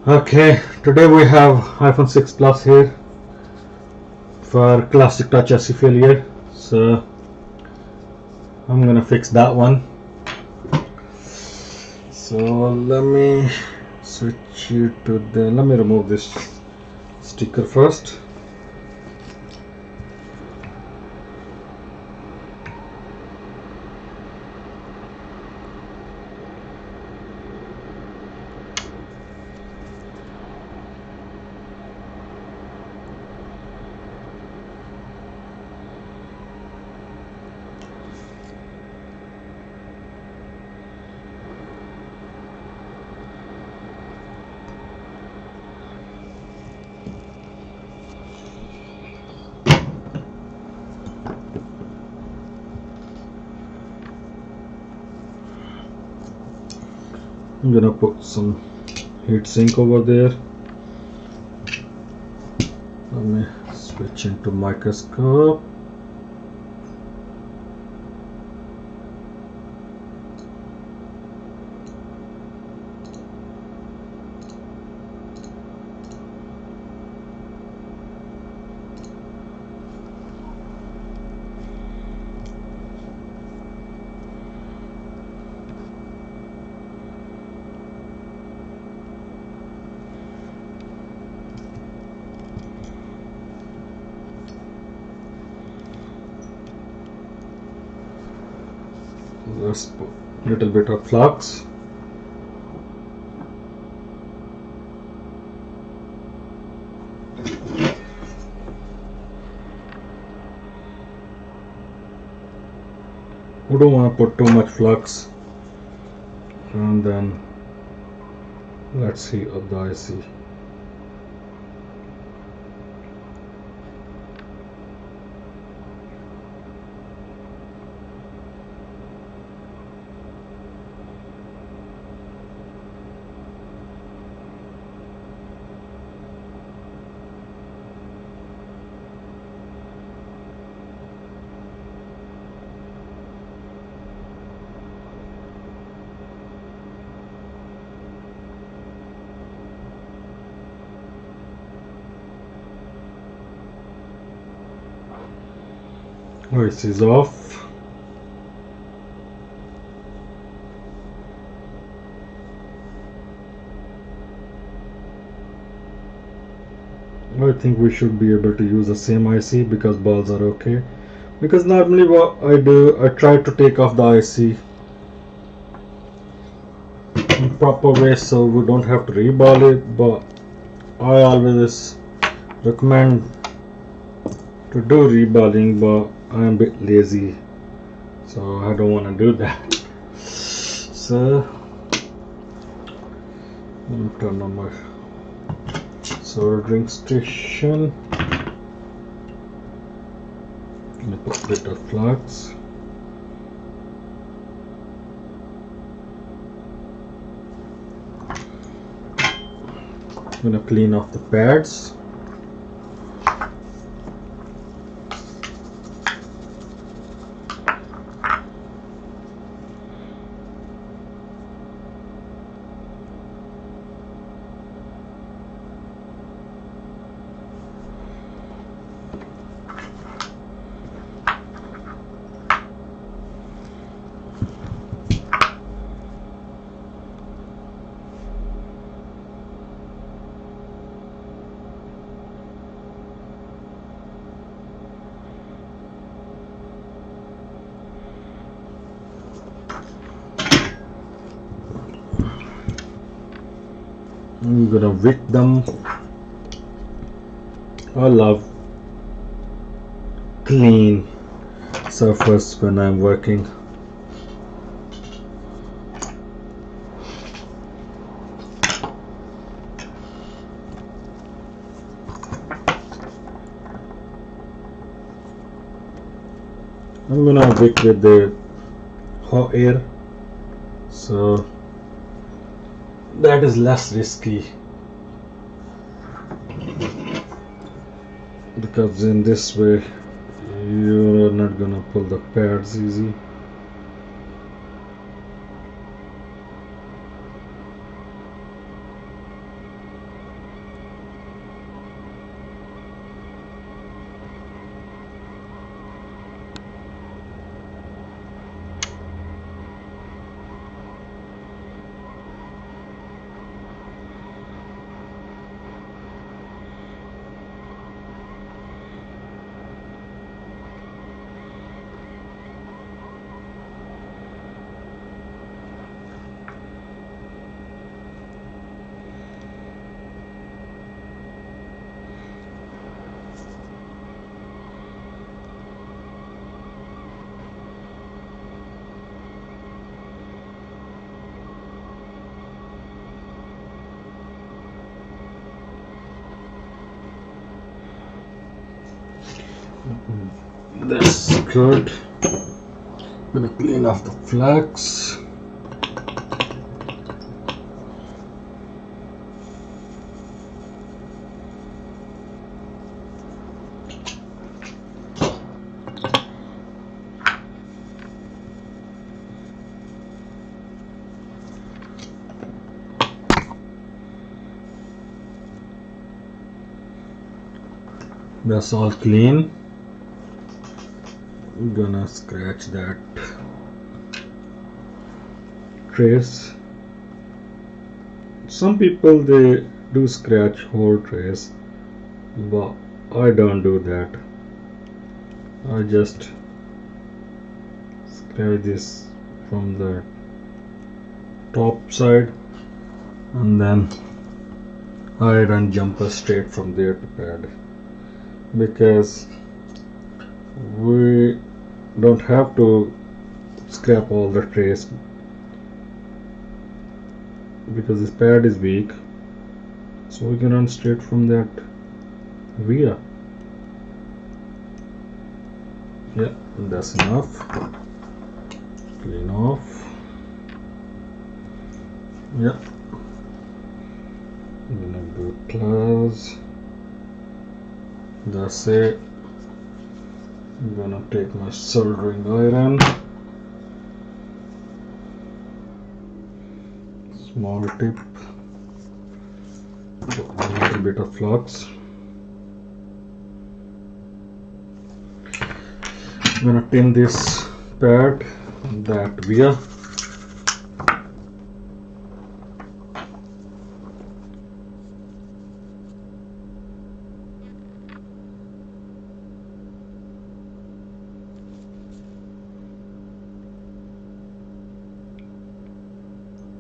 Okay, today we have iPhone 6 Plus here for classic touch IC failure. So I'm gonna fix that one. So let me switch you to the. Let me remove this sticker first. I'm gonna put some heat sink over there. Let me switch into microscope. Let's put a little bit of flux. We don't want to put too much flux, and then let's heat up the IC. This is off. I think we should be able to use the same IC because balls are okay. Because normally what I do, I try to take off the IC in proper way so we don't have to reball it, but I always recommend to do reballing, but I'm a bit lazy, so I don't want to do that. So let me turn on my soldering station. Let me put a bit of flux. I'm gonna clean off the pads. I'm gonna wick them. I love clean surface when I'm working. I'm gonna wick with the hot air, so that is less risky, because in this way you're not gonna pull the pads easy. That's good. Gonna clean off the flags. That's all clean. I'm gonna scratch that trace. Some people they do scratch whole trace, but I don't do that. I just scratch this from the top side and then I run jumper straight from there to pad, because we don't have to scrap all the trace, because this pad is weak, so we can run straight from that via. Yeah, that's enough. Clean off. Yeah, I'm gonna do close. That's it. I'm gonna take my soldering iron, small tip, put a little bit of flux. I'm gonna tin this pad, that via.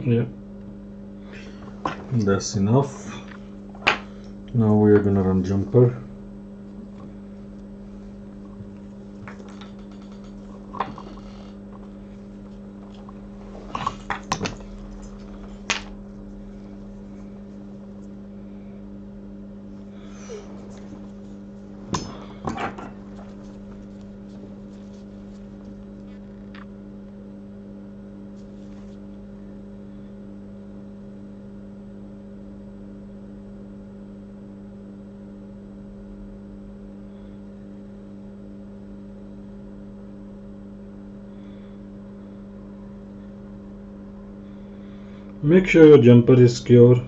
Yeah, that's enough. Now we are gonna run jumper. Make sure your jumper is secure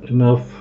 enough.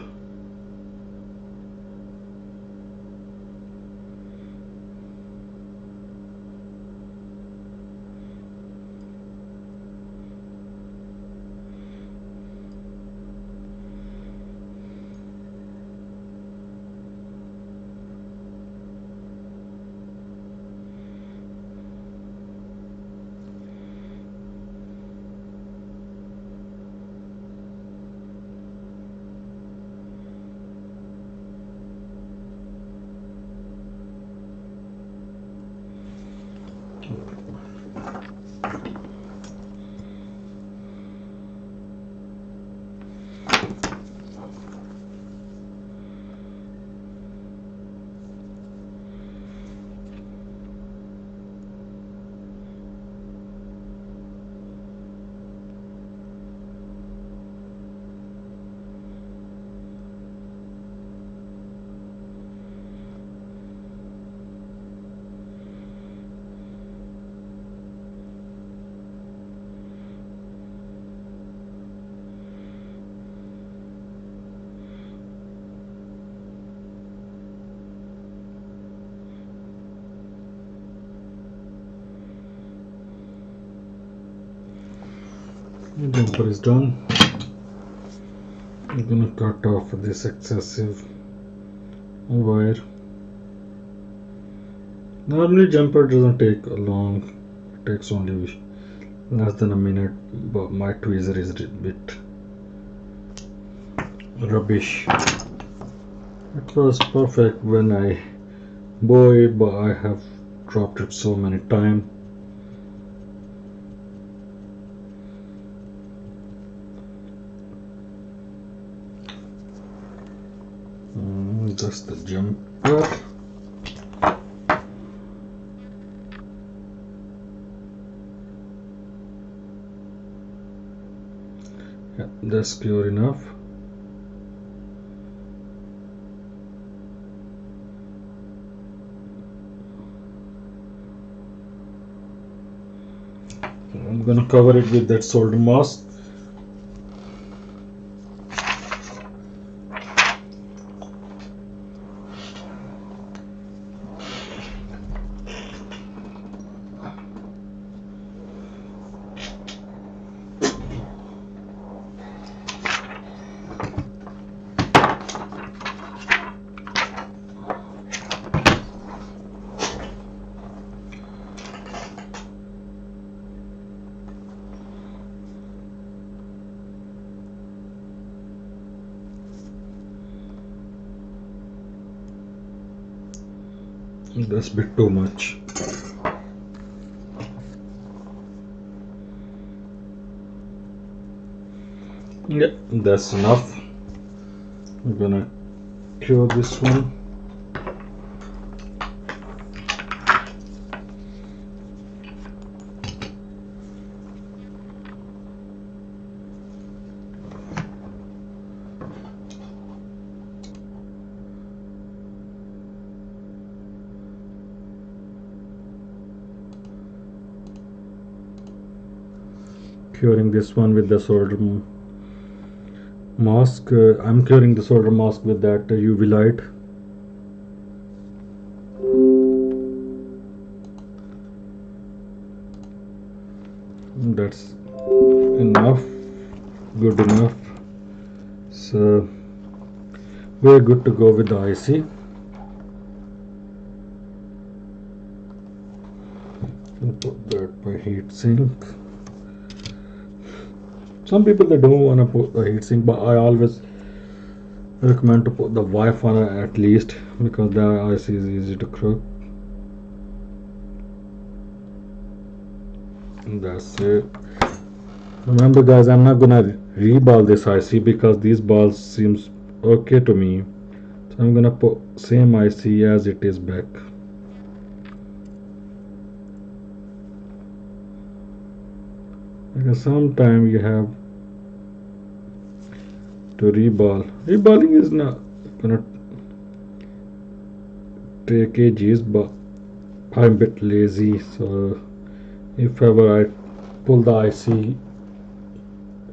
The jumper is done. I'm gonna cut off this excessive wire. Normally jumper doesn't take long, it takes only less than a minute, but my tweezer is a bit rubbish. It was perfect when I bought it, but I have dropped it so many times. Just the jumper. Yeah, that's pure enough. I'm gonna cover it with that solder mask. That's a bit too much. Yeah, that's enough. I'm gonna cure this one. Curing this one with the solder mask. I'm curing the solder mask with that UV light. That's enough, good enough. So we're good to go with the IC. Put that by heat sink. Some people they don't want to put the heat sink, but I always recommend to put the Wi-Fi at least, because the IC is easy to crook. And that's it. Remember guys, I'm not gonna reball this IC because these balls seems okay to me. So I'm gonna put same IC as it is back. Because sometimes you have to reball. Reballing is not gonna take ages, but I'm a bit lazy, so if ever I pull the IC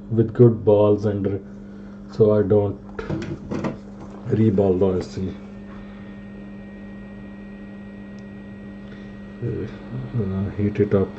with good balls and so I don't reball the IC. Heat it up.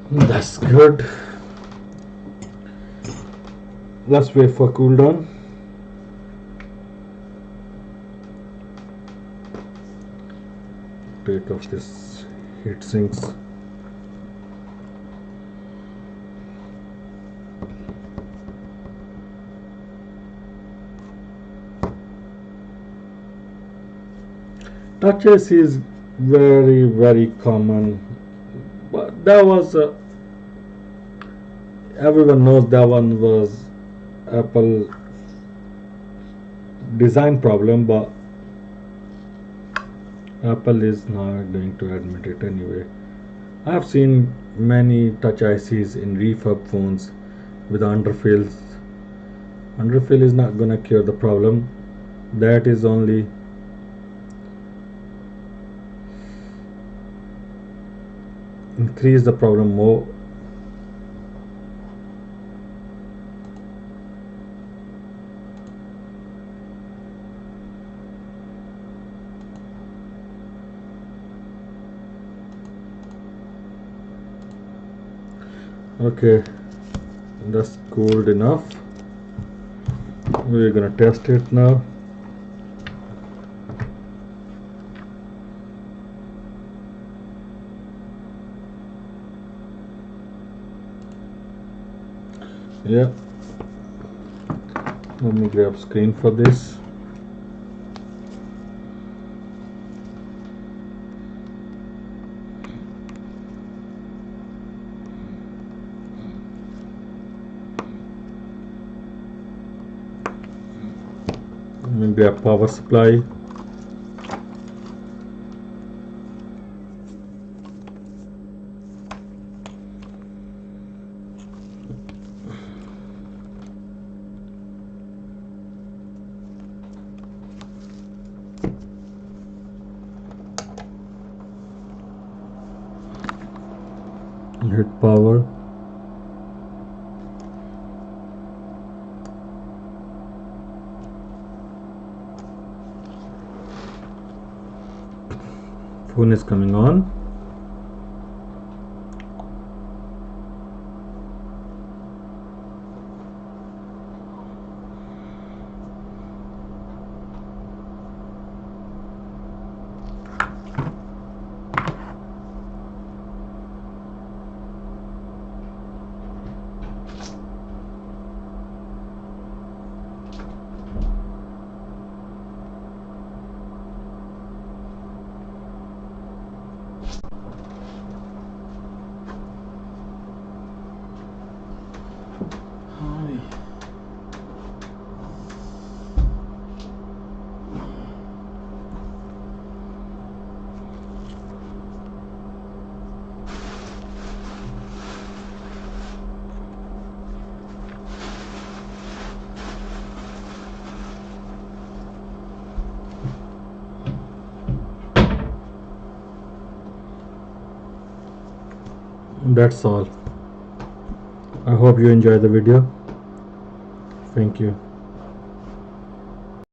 That's good. Let's wait for cool down. Take off this heat sinks. Touch AC is very common, but that was everyone knows that one was Apple design problem, but Apple is not going to admit it anyway. I have seen many touch ICs in refurb phones with underfills. Underfill is not gonna cure the problem. That is only increase the problem more. Okay, that's cooled enough. We're gonna test it now. Yeah, let me grab screen for this. Let me grab power supply. Hit power. Phone is coming on. That's all. I hope you enjoy the video. Thank you.